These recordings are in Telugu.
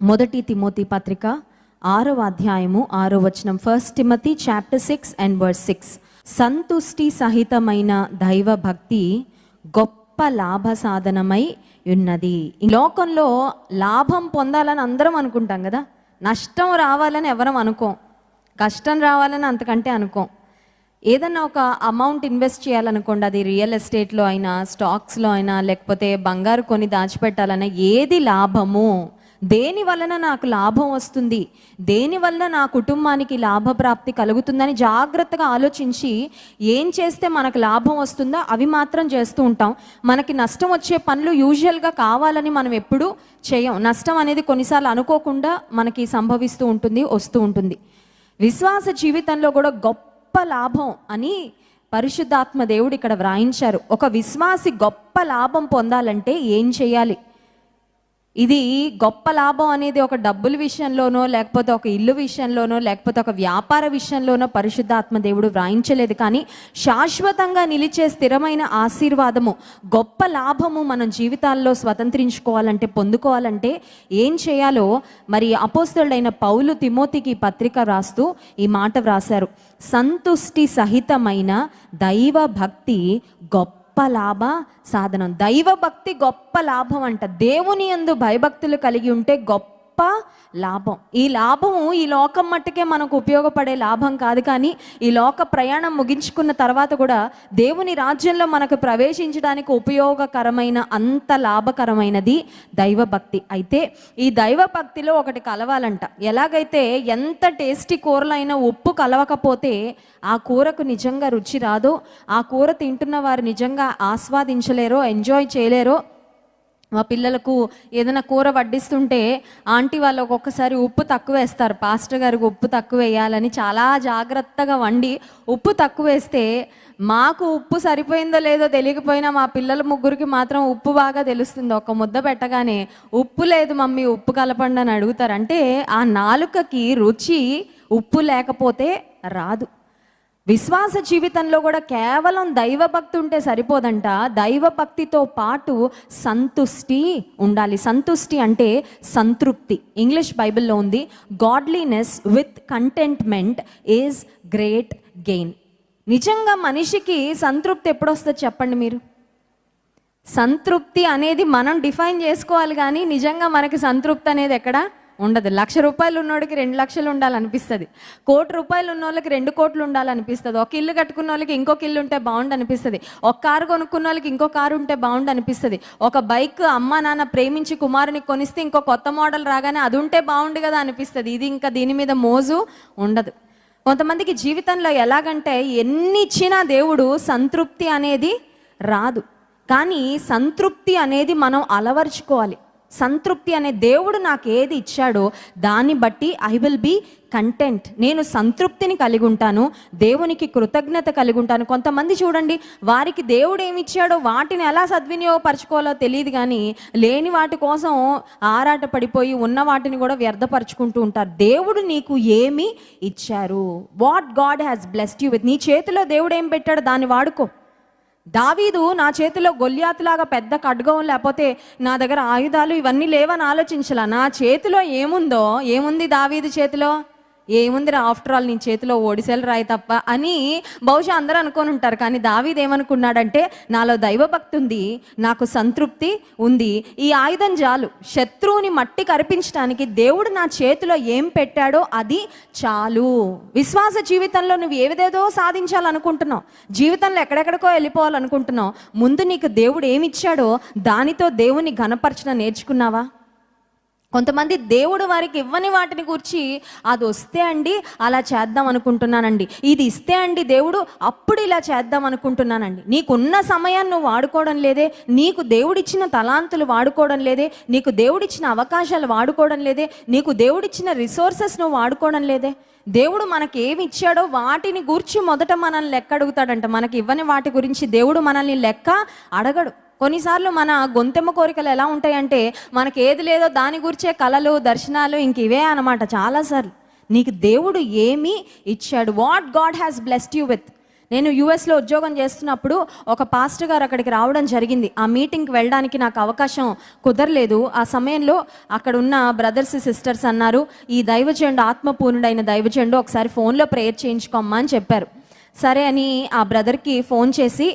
మొదటి తిమోతి పత్రిక 6వ అధ్యాయము 6వ వచనం. 1 Timothy chapter 6 and verse 6. సంతుష్టి సహితమైన దైవ భక్తి గొప్ప లాభ సాధనమై ఉన్నది. ఈ లోకంలో లాభం పొందాలని అందరం అనుకుంటాం కదా, నష్టం రావాలని ఎవరం అనుకోం, కష్టం రావాలని అంతకంటే అనుకోం. ఏదన్నా ఒక అమౌంట్ ఇన్వెస్ట్ చేయాలనుకోండి, అది రియల్ ఎస్టేట్లో అయినా స్టాక్స్లో అయినా లేకపోతే బంగారు కొని దాచిపెట్టాలన్నా ఏది లాభము, దేని వలన నాకు లాభం వస్తుంది, దేని వలన నా కుటుంబానికి లాభప్రాప్తి కలుగుతుందని జాగ్రత్తగా ఆలోచించి ఏం చేస్తే మనకు లాభం వస్తుందో అవి మాత్రం చేస్తూ ఉంటాం. మనకి నష్టం వచ్చే పనులు యూజువల్గా కావాలని మనం ఎప్పుడూ చేయం. నష్టం అనేది కొన్నిసార్లు అనుకోకుండా మనకి సంభవిస్తూ ఉంటుంది, వస్తూ ఉంటుంది. విశ్వాస జీవితంలో కూడా గొప్ప లాభం అని పరిశుద్ధాత్మ దేవుడు ఇక్కడ వ్రాయించారు. ఒక విశ్వాసి గొప్ప లాభం పొందాలంటే ఏం చేయాలి? ఇది గొప్ప లాభం అనేది ఒక డబ్బుల విషయంలోనో లేకపోతే ఒక ఇల్లు విషయంలోనో లేకపోతే ఒక వ్యాపార విషయంలోనో పరిశుద్ధాత్మ దేవుడు వ్రాయించలేదు. కానీ శాశ్వతంగా నిలిచే స్థిరమైన ఆశీర్వాదము, గొప్ప లాభము మనం జీవితాల్లో స్వతంత్రించుకోవాలంటే, పొందుకోవాలంటే ఏం చేయాలో మరి అపోస్తలుడైన పౌలు తిమోతికి పత్రిక రాస్తూ ఈ మాట వ్రాశారు. సంతుష్టి సహితమైన దైవ భక్తి గొప్ప లాభ సాధనం. దైవ భక్తి గొప్ప లాభం అంట. దేవుని యందు భయభక్తులు కలిగి ఉంటే గొప్ప లాభం. ఈ లాభము ఈ లోకం మట్టుకే మనకు ఉపయోగపడే లాభం కాదు, కానీ ఈ లోక ప్రయాణం ముగించుకున్న తర్వాత కూడా దేవుని రాజ్యంలో మనకు ప్రవేశించడానికి ఉపయోగకరమైన అంత లాభకరమైనది దైవ భక్తి. అయితే ఈ దైవ భక్తిలో ఒకటి కలవాలంట. ఎలాగైతే ఎంత టేస్టీ కూరలైనా ఉప్పు కలవకపోతే ఆ కూరకు నిజంగా రుచి రాదో, ఆ కూర తింటున్న వారు నిజంగా ఆస్వాదించలేరో, ఎంజాయ్ చేయలేరో. మా పిల్లలకు ఏదైనా కూర వడ్డిస్తుంటే ఆంటీ వాళ్ళు ఒక్కొక్కసారి ఉప్పు తక్కువ వేస్తారు. పాస్టర్ గారికి ఉప్పు తక్కువ వేయాలని చాలా జాగ్రత్తగా వండి ఉప్పు తక్కువ వేస్తే మాకు ఉప్పు సరిపోయిందో లేదో తెలియకపోయినా మా పిల్లల ముగ్గురికి మాత్రం ఉప్పు బాగా తెలుస్తుంది. ఒక ముద్ద పెట్టగానే ఉప్పు లేదు మమ్మీ, ఉప్పు కలపండి అని అడుగుతారు. అంటే ఆ నాలుకకి రుచి ఉప్పు లేకపోతే రాదు. విశ్వాస జీవితంలో కూడా కేవలం దైవభక్తి ఉంటే సరిపోదంట. దైవభక్తితో పాటు సంతుష్టి ఉండాలి. సంతుష్టి అంటే సంతృప్తి. ఇంగ్లీష్ బైబిల్లో ఉంది, godliness with contentment is great gain. నిజంగా మనిషికి సంతృప్తి ఎప్పుడు వస్తుంది చెప్పండి మీరు? సంతృప్తి అనేది మనం డిఫైన్ చేసుకోవాలి, కానీ నిజంగా మనకి సంతృప్తి అనేది ఎక్కడ ఉండదు. 1,00,000 రూపాయలు ఉన్నోడికి 2 లక్షలు ఉండాలనిపిస్తుంది. 1,00,00,000 రూపాయలు ఉన్న వాళ్ళకి 2 కోట్లు ఉండాలనిపిస్తుంది. ఒక ఇల్లు కట్టుకున్న వాళ్ళకి ఇంకొక ఇల్లు ఉంటే బాగుండు అనిపిస్తుంది. ఒక కారు కొనుక్కున్న వాళ్ళకి ఇంకో కారు ఉంటే బాగుండు అనిపిస్తుంది. ఒక బైక్ అమ్మ నాన్న ప్రేమించి కుమారుని కొనిస్తే ఇంకో కొత్త మోడల్ రాగానే అది ఉంటే బాగుండు కదా అనిపిస్తుంది. ఇది ఇంకా దీని మీద మోజు ఉండదు. కొంతమందికి జీవితంలో ఎలాగంటే ఎన్ని ఇచ్చినా దేవుడు సంతృప్తి అనేది రాదు. కానీ సంతృప్తి అనేది మనం అలవర్చుకోవాలి. సంతృప్తి అనే దేవుడు నాకు ఏది ఇచ్చాడో దాన్ని బట్టి ఐ విల్ బీ కంటెంట్. నేను సంతృప్తిని కలిగి ఉంటాను, దేవునికి కృతజ్ఞత కలిగి ఉంటాను. కొంతమంది చూడండి, వారికి దేవుడు ఏమి ఇచ్చాడో వాటిని ఎలా సద్వినియోగపరచుకోవాలో తెలియదు, కానీ లేని వాటి కోసం ఆరాట పడిపోయి ఉన్న వాటిని కూడా వ్యర్థపరుచుకుంటూ ఉంటారు. దేవుడు నీకు ఏమి ఇచ్చారు? What God has blessed you with. నీ చేతిలో దేవుడు ఏం పెట్టాడో దాన్ని వాడుకో. దావీదు నా చేతిలో గొల్యాతులాగా పెద్ద ఖడ్గం లేకపోతే నా దగ్గర ఆయుధాలు ఇవన్నీ లేవని ఆలోచించలా. నా చేతిలో ఏముంది దావీదు చేతిలో? ఏముందిరా, ఆఫ్టర్ ఆల్ నీ చేతిలో ఓడిసెలు రాయి తప్ప అని బహుశా అందరూ అనుకొని ఉంటారు. కానీ దావీదు ఏమనుకున్నాడంటే, నాలో దైవభక్తి ఉంది, నాకు సంతృప్తి ఉంది, ఈ ఆయుధం చాలు, శత్రువుని మట్టి కరిపించడానికి దేవుడు నా చేతిలో ఏం పెట్టాడో అది చాలు. విశ్వాస జీవితంలో నువ్వు ఏదేదో సాధించాలనుకుంటున్నావు, జీవితంలో ఎక్కడెక్కడికో వెళ్ళిపోవాలనుకుంటున్నావు, ముందు నీకు దేవుడు ఏమి ఇచ్చాడో దానితో దేవుని ఘనపరచడం నేర్చుకున్నావా? కొంతమంది దేవుడు వారికి ఇవ్వని వాటిని గురించి అది వస్తే అండి అలా చేద్దాం అనుకుంటున్నానండి, ఇది ఇస్తే అండి దేవుడు అప్పుడు ఇలా చేద్దాం అనుకుంటున్నానండి. నీకున్న సమయాన్ని నువ్వు వాడుకోవడం లేదే, నీకు దేవుడిచ్చిన తలాంతులు వాడుకోవడం లేదే, నీకు దేవుడిచ్చిన అవకాశాలు వాడుకోవడం లేదే, నీకు దేవుడిచ్చిన రిసోర్సెస్ నువ్వు వాడుకోవడం లేదే. దేవుడు మనకి ఏమి ఇచ్చాడో వాటిని గురించి మొదట మనల్ని లెక్క అడుగుతాడంట. మనకి ఇవ్వని వాటి గురించి దేవుడు మనల్ని లెక్క అడగడు. కొన్నిసార్లు మన గొంతెమ్మ కోరికలు ఎలా ఉంటాయంటే, మనకి ఏది లేదో దాని గురించే కలలు, దర్శనాలు, ఇంక ఇవే అన్నమాట చాలాసార్లు. నీకు దేవుడు ఏమి ఇచ్చాడు? What God has blessed you with. నేను యుఎస్లో ఉద్యోగం చేస్తున్నప్పుడు ఒక పాస్టర్ గారు అక్కడికి రావడం జరిగింది. ఆ మీటింగ్కి వెళ్ళడానికి నాకు అవకాశం కుదరలేదు. ఆ సమయంలో అక్కడ ఉన్న బ్రదర్స్ సిస్టర్స్ అన్నారు, ఈ దైవజనుడు ఆత్మపూర్ణుడైన దైవజనుడు ఒకసారి ఫోన్లో ప్రేయర్ చేయించుకోమ్మా అని చెప్పారు. సరే అని ఆ బ్రదర్కి ఫోన్ చేసి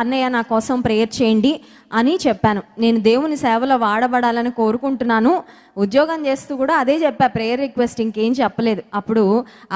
అన్నయ్య నా కోసం ప్రేయర్ చేయండి అని చెప్పాను. నేను దేవుని సేవలో వాడబడాలని కోరుకుంటున్నాను, ఉద్యోగం చేస్తూ కూడా అదే చెప్పా, ప్రేయర్ రిక్వెస్ట్, ఇంకేం చెప్పలేదు. అప్పుడు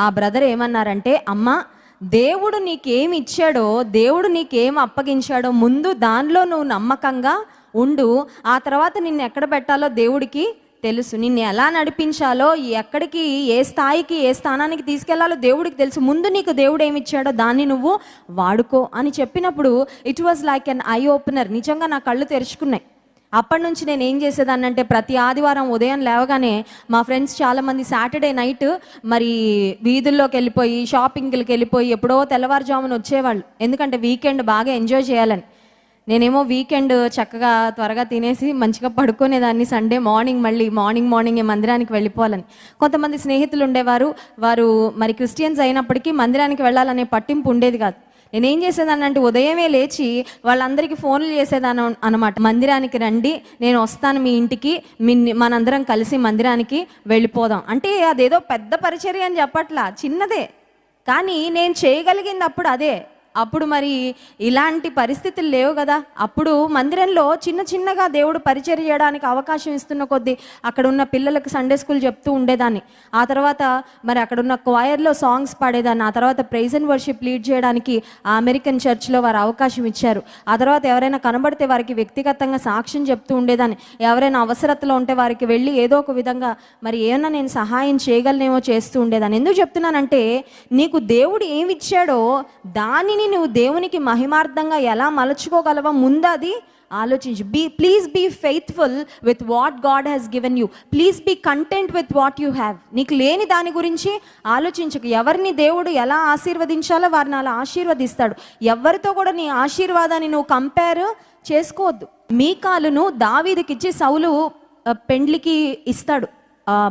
ఆ బ్రదర్ ఏమన్నారంటే, అమ్మ దేవుడు నీకేమి ఇచ్చాడో, దేవుడు నీకేం అప్పగించాడో ముందు దానిలో నువ్వు నమ్మకంగా ఉండు, ఆ తర్వాత నిన్ను ఎక్కడ పెట్టాలో దేవుడికి తెలుసు, నిన్ను ఎలా నడిపించాలో, ఎక్కడికి ఏ స్థాయికి ఏ స్థానానికి తీసుకెళ్లాలో దేవుడికి తెలుసు, ముందు నీకు దేవుడు ఏమి ఇచ్చాడో దాన్ని నువ్వు వాడుకో అని చెప్పినప్పుడు it was like an eye opener. నిజంగా నా కళ్ళు తెరుచుకున్నాయి. అప్పటి నుంచి నేను ఏం చేసేదాన్ని అంటే, ప్రతి ఆదివారం ఉదయం లేవగానే మా ఫ్రెండ్స్ చాలామంది సాటర్డే నైట్ మరి వీధుల్లోకి వెళ్ళిపోయి షాపింగ్కి వెళ్ళిపోయి ఎప్పుడో తెల్లవారుజామున వచ్చేవాళ్ళు, ఎందుకంటే వీకెండ్ బాగా ఎంజాయ్ చేయాలని. నేనేమో వీకెండ్ చక్కగా త్వరగా తినేసి మంచిగా పడుకునేదాన్ని, సండే మార్నింగ్ మళ్ళీ మార్నింగే మందిరానికి వెళ్ళిపోవాలని. కొంతమంది స్నేహితులు ఉండేవారు, వారు మరి క్రిస్టియన్స్ అయినప్పటికీ మందిరానికి వెళ్ళాలనే పట్టింపు ఉండేది కాదు. నేనేం చేసేదాన్ని అంటే, ఉదయమే లేచి వాళ్ళందరికీ ఫోన్లు చేసేదాన్ని అనమాట, మందిరానికి రండి, నేను వస్తాను మీ ఇంటికి, మనందరం కలిసి మందిరానికి వెళ్ళిపోదాం. అంటే అదేదో పెద్ద పరిచర్య అని చెప్పట్లా, చిన్నదే, కానీ నేను చేయగలిగింది అప్పుడు అదే. అప్పుడు మరి ఇలాంటి పరిస్థితులు లేవు కదా. అప్పుడు మందిరంలో చిన్నగా దేవుడు పరిచర్య చేయడానికి అవకాశం ఇస్తున్న కొద్దీ అక్కడ ఉన్న పిల్లలకు సండే స్కూల్ చెప్తూ ఉండేదాన్ని. ఆ తర్వాత మరి అక్కడ ఉన్న క్వైర్లో సాంగ్స్ పాడేదాన్ని. ఆ తర్వాత ప్రైజ్ అండ్ వర్షిప్ లీడ్ చేయడానికి ఆ అమెరికన్ చర్చ్లో వారు అవకాశం ఇచ్చారు. ఆ తర్వాత ఎవరైనా కనబడితే వారికి వ్యక్తిగతంగా సాక్ష్యం చెప్తూ ఉండేదాన్ని. ఎవరైనా అవసరతలో ఉంటే వారికి వెళ్ళి ఏదో ఒక విధంగా మరి ఏమన్నా నేను సహాయం చేయగలనేమో చేస్తూ ఉండేదాన్ని. ఎందుకు చెప్తున్నానంటే, నీకు దేవుడు ఏమి ఇచ్చాడో దానిని నువ్వు దేవునికి మహిమార్థంగా ఎలా మలుచుకోగలవో ముందు అది ఆలోచించు. Please be faithful with what God has given you. Please be content with what you have. నీకు లేని దాని గురించి ఆలోచించకు. ఎవరిని దేవుడు ఎలా ఆశీర్వదించాలో వారిని అలా ఆశీర్వదిస్తాడు. ఎవరితో కూడా నీ ఆశీర్వాదాన్ని నువ్వు కంపేర్ చేసుకోవద్దు. మీకాలును దావీదుకిచ్చి సౌలు పెండ్లికి ఇస్తాడు,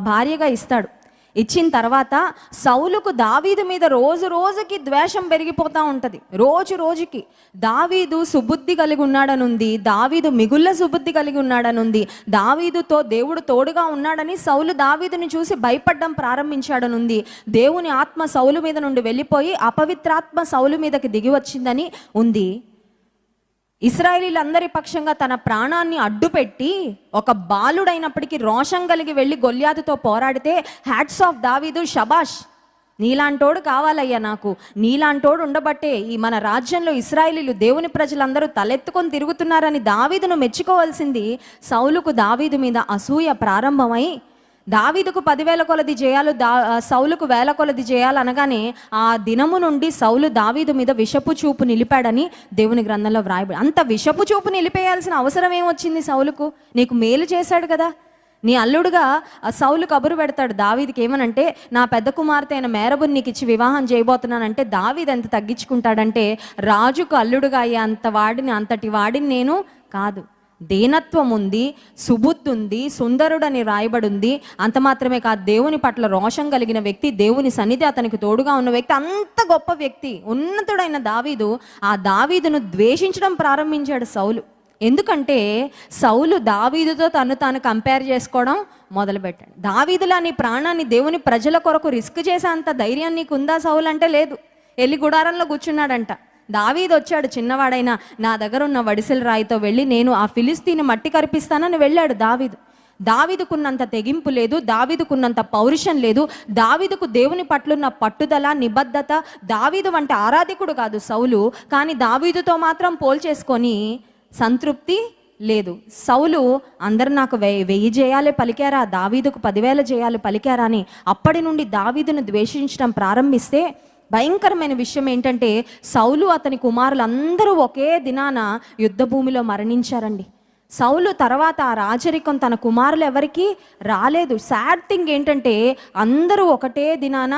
భార్యగా ఇస్తాడు. ఇచ్చిన తర్వాత సౌలుకు దావీదు మీద రోజుకి ద్వేషం పెరిగిపోతూ ఉంటుంది. రోజుకి దావీదు సుబుద్ధి కలిగి ఉన్నాడనుంది, దావీదు మిగుళ్ళ సుబుద్ధి కలిగి ఉన్నాడనుంది, దావీదుతో దేవుడు తోడుగా ఉన్నాడని సౌలు దావీదుని చూసి భయపడడం ప్రారంభించాడనుంది. దేవుని ఆత్మ సౌలు మీద నుండి వెళ్ళిపోయి అపవిత్రాత్మ సౌలు మీదకి దిగి వచ్చిందని ఉంది. ఇశ్రాయేలీలందరి పక్షంగా తన ప్రాణాన్ని అడ్డుపెట్టి ఒక బాలుడైనప్పటికీ రోషం కలిగి వెళ్ళి గొల్యాతుతో పోరాడితే, హ్యాట్స్ ఆఫ్ దావీదు, షబాష్, నీలాంటోడు కావాలయ్యా నాకు, నీలాంటోడు ఉండబట్టే ఈ మన రాజ్యంలో ఇశ్రాయేలీలు దేవుని ప్రజలందరూ తలెత్తుకొని తిరుగుతున్నారని దావీదును మెచ్చుకోవాల్సింది. సౌలుకు దావీదు మీద అసూయ ప్రారంభమై దావీదుకు 10,000 కొలది జయాలు, సౌలుకు 1,000 కొలది జయాలు అనగానే ఆ దినము నుండి సౌలు దావీదు మీద విషపు చూపు నిలిపాడని దేవుని గ్రంథంలో వ్రాయబడి. అంత విషపు చూపు నిలిపేయాల్సిన అవసరం ఏమొచ్చింది సౌలుకు? నీకు మేలు చేశాడు కదా. నీ అల్లుడుగా సౌలు కబురు పెడతాడు దావీదుకి, ఏమనంటే, నా పెద్ద కుమార్తె అయిన మేరబుని నీకు ఇచ్చి వివాహం చేయబోతున్నానంటే దావీదు ఎంత తగ్గించుకుంటాడంటే, రాజుకు అల్లుడుగా అయ్యే అంతటి వాడిని నేను కాదు. దీనత్వం ఉంది, సుబుద్ధి ఉంది, సుందరుడని రాయబడింది. అంత మాత్రమే కాదు, దేవుని పట్ల రోషం కలిగిన వ్యక్తి, దేవుని సన్నిధి అతనికి తోడుగా ఉన్న వ్యక్తి, అంత గొప్ప వ్యక్తి, ఉన్నతుడైన దావీదు. ఆ దావీదును ద్వేషించడం ప్రారంభించాడు సౌలు. ఎందుకంటే సౌలు దావీదుతో తాను కంపేర్ చేసుకోవడం మొదలుపెట్టాడు. దావీదులా నీ ప్రాణాన్ని దేవుని ప్రజల కొరకు రిస్క్ చేసే అంత ధైర్యం నీకు ఉందా సౌలు అంటే లేదు. వెళ్ళి గుడారంలో కూర్చున్నాడంట. దావీదు వచ్చాడు, చిన్నవాడైనా నా దగ్గర ఉన్న వడిసెల రాయితో వెళ్ళి నేను ఆ ఫిలిస్తీని మట్టి కరిపిస్తానని వెళ్ళాడు దావీదు. దావీదుకున్నంత తెగింపు లేదు, దావీదుకున్నంత పౌరుషం లేదు, దావీదుకు దేవుని పట్లున్న పట్టుదల, నిబద్ధత. దావీదు వంటి ఆరాధికుడు కాదు సౌలు, కానీ దావీదుతో మాత్రం పోల్చేసుకొని సంతృప్తి లేదు. సౌలు అందరు నాకు 1000 జయాలే పలికారా, దావీదుకు 10,000 జయాలు పలికారా అని అప్పటి నుండి దావీదును ద్వేషించడం ప్రారంభిస్తే, భయంకరమైన విషయం ఏంటంటే సౌలు అతని కుమారులందరూ ఒకే దినాన యుద్ధ భూమిలో మరణించారండి. సౌలు తర్వాత ఆ రాజరికం తన కుమారులు ఎవరికి రాలేదు. సాడ్ థింగ్ ఏంటంటే అందరూ ఒకటే దినాన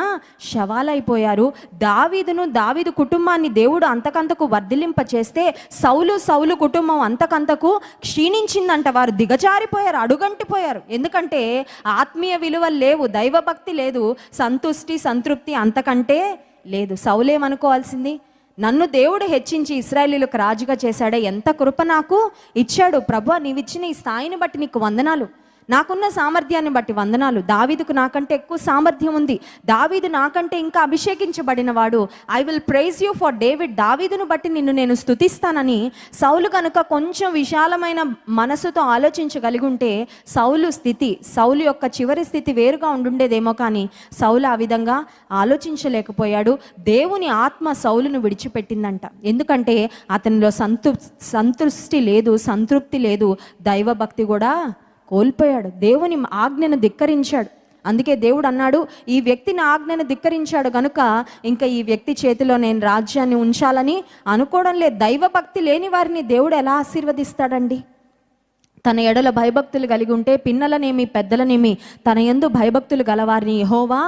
శవాలైపోయారు. దావీదు కుటుంబాన్ని దేవుడు అంతకంతకు వర్ధిలింప చేస్తే సౌలు కుటుంబం అంతకంతకు క్షీణించిందంట. వారు దిగజారిపోయారు, అడుగంటిపోయారు. ఎందుకంటే ఆత్మీయ విలువలు లేవు, దైవభక్తి లేదు, సంతృప్తి అంతకంటే లేదు. సౌలేమనుకోవాల్సింది, నన్ను దేవుడు హెచ్చించి ఇశ్రాయేలీయులకు రాజుగా చేశాడే, ఎంత కృప నాకు ఇచ్చాడు. ప్రభువా, నీవిచ్చిన ఈ స్థాయిని బట్టి నీకు వందనాలు, నాకున్న సామర్థ్యాన్ని బట్టి వందనాలు. దావీదుకు నాకంటే ఎక్కువ సామర్థ్యం ఉంది, దావీదు నాకంటే ఇంకా అభిషేకించబడిన వాడు. I will praise you for David. దావీదును బట్టి నిన్ను నేను స్తుతిస్తానని సౌలు కనుక కొంచెం విశాలమైన మనసుతో ఆలోచించగలిగి ఉంటే సౌలు యొక్క చివరి స్థితి వేరుగా ఉండుండేదేమో. కానీ సౌలు ఆ విధంగా ఆలోచించలేకపోయాడు. దేవుని ఆత్మ సౌలును విడిచిపెట్టిందంట. ఎందుకంటే అతనిలో సంతృప్తి లేదు, సంతృప్తి లేదు, దైవభక్తి కూడా కోల్పోయాడు. దేవుని ఆజ్ఞను ధిక్కరించాడు. అందుకే దేవుడు అన్నాడు, ఈ వ్యక్తిని ఆజ్ఞను ధిక్కరించాడు గనుక ఇంకా ఈ వ్యక్తి చేతిలో నేను రాజ్యాన్ని ఉంచాలని అనుకోవడం లేదు. దైవభక్తి లేని వారిని దేవుడు ఎలా ఆశీర్వదిస్తాడండి? తన ఎడల భయభక్తులు కలిగి ఉంటే పిన్నలనేమి పెద్దలనేమి తన యందు భయభక్తులు గలవారిని యెహోవా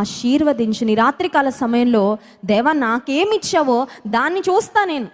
ఆశీర్వదించుని. రాత్రికాల సమయంలో దేవా నాకేమిచ్చావో దాన్ని చూస్తా నేను.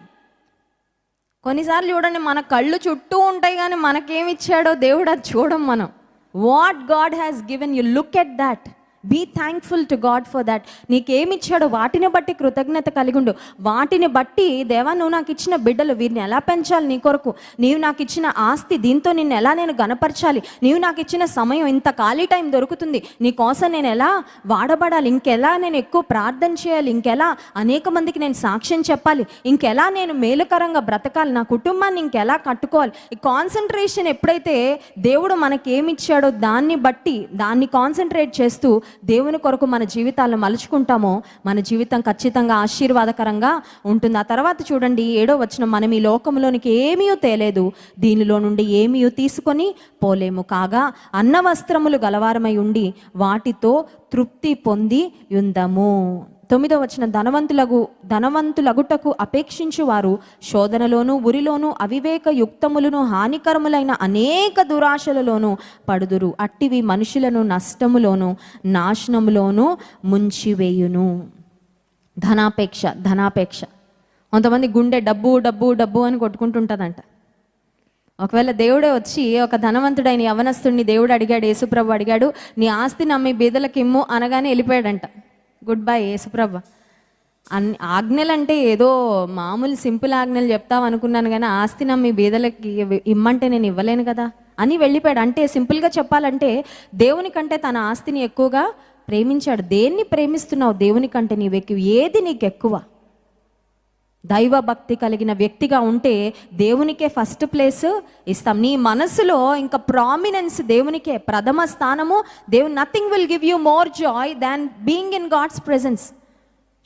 కొన్నిసార్లు చూడండి, మన కళ్ళు చుట్టూ ఉంటాయి కానీ మనకేమిచ్చాడో దేవుడు అది చూడం మనం. What God has given you, look at that, be thankful to God for that. నీకేమిచ్చాడో వాటిని బట్టి కృతజ్ఞత కలిగి ఉండు. వాటిని బట్టి దేవా నువ్వు నాకు ఇచ్చిన బిడ్డలు, వీరిని ఎలా పెంచాలి నీ కొరకు, నీవు నాకు ఇచ్చిన ఆస్తి, దీంతో నిన్ను ఎలా నేను గణపరచాలి, నీవు నాకు ఇచ్చిన సమయం, ఇంత ఖాళీ టైం దొరుకుతుంది, నీ కోసం నేను ఎలా వాడబడాలి, ఇంకెలా నేను ఎక్కువ ప్రార్థన చేయాలి, ఇంకెలా అనేక మందికి నేను సాక్ష్యం చెప్పాలి, ఇంకెలా నేను మేలుకరంగా బ్రతకాలి, నా కుటుంబాన్ని ఇంకెలా కట్టుకోవాలి. ఈ కాన్సన్ట్రేషన్ ఎప్పుడైతే దేవుడు మనకేమిచ్చాడో దాన్ని బట్టి దాన్ని కాన్సన్ట్రేట్ చేస్తూ దేవుని కొరకు మన జీవితాలను మలుచుకుంటామో మన జీవితం ఖచ్చితంగా ఆశీర్వాదకరంగా ఉంటుంది. ఆ తర్వాత చూడండి 7వ వచనం, మనం ఈ లోకంలోనికి ఏమీ తేలేదు, దీనిలో నుండి ఏమీ తీసుకొని పోలేము, కాగా అన్న వస్త్రములు గలవారమై ఉండి వాటితో తృప్తి పొంది యుందము. 9వ వచనం, ధనవంతులగుటకు అపేక్షించువారు శోధనలోను ఉరిలోను అవివేక యుక్తములను హానికరములైన అనేక దురాశలలోను పడుదురు, అట్టివి మనుషులను నష్టములోను నాశనములోను ముంచివేయును. ధనాపేక్ష కొంతమంది గుండె డబ్బు డబ్బు డబ్బు అని కొట్టుకుంటుంటుందంట. ఒకవేళ దేవుడే వచ్చి ఒక ధనవంతుడైన యవనస్తుడిని దేవుడు అడిగాడు, యేసుప్రభు అడిగాడు, నీ ఆస్తి నమ్మి బీదలకు ఇమ్ము అనగానే వెళ్ళిపోయాడంట. గుడ్ బై యేసుప్రభు. ఆజ్ఞలంటే ఏదో మామూలు సింపుల్ ఆజ్ఞలు చెప్తావు అనుకున్నాను, కానీ ఆస్తి నమ్మి బీదలకి ఇమ్మంటే నేను ఇవ్వలేను కదా అని వెళ్ళిపోయాడు. అంటే సింపుల్గా చెప్పాలంటే దేవుని కంటే తన ఆస్తిని ఎక్కువగా ప్రేమించాడు. దేన్ని ప్రేమిస్తున్నావు? దేవుని కంటే నీవెక్కువ ఏది నీకు ఎక్కువ? దైవభక్తి కలిగిన వ్యక్తిగా ఉంటే దేవునికే ఫస్ట్ ప్లేస్ ఇస్తాం. నీ మనసులో ఇంకా ప్రామినెన్స్ దేవునికే ప్రథమ స్థానము. Nothing will give you more joy than being in God's presence.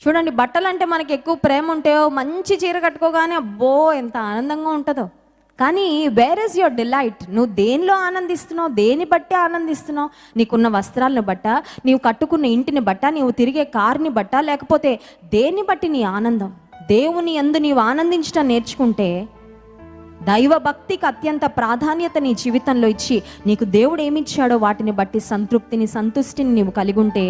చూడండి, బట్టలు అంటే మనకి ఎక్కువ ప్రేమ ఉంటే మంచి చీర కట్టుకోగానే అబ్బో ఎంత ఆనందంగా ఉంటుందో. కానీ వేర్ ఇస్ యువర్ డిలైట్? నువ్వు దేనిలో ఆనందిస్తున్నావు? దేని బట్టి ఆనందిస్తున్నావు? నీకున్న వస్త్రాలను బట్ట, నీవు కట్టుకున్న ఇంటిని బట్ట, నీవు తిరిగే కార్ని బట్ట, లేకపోతే దేన్ని బట్టి నీ ఆనందం? దేవుని యందు నీవు ఆనందించడం నేర్చుకుంటే దైవ భక్తికి అత్యంత ప్రాధాన్యత నీ జీవితంలో ఇచ్చి నీకు దేవుడు ఏమిచ్చాడో వాటిని బట్టి సంతుష్టిని నీవు కలిగి ఉంటే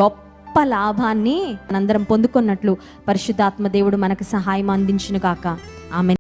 గొప్ప లాభాన్ని మనందరం పొందుకున్నట్లు పరిశుద్ధాత్మ దేవుడు మనకు సహాయం అందించును గాక. ఆమె.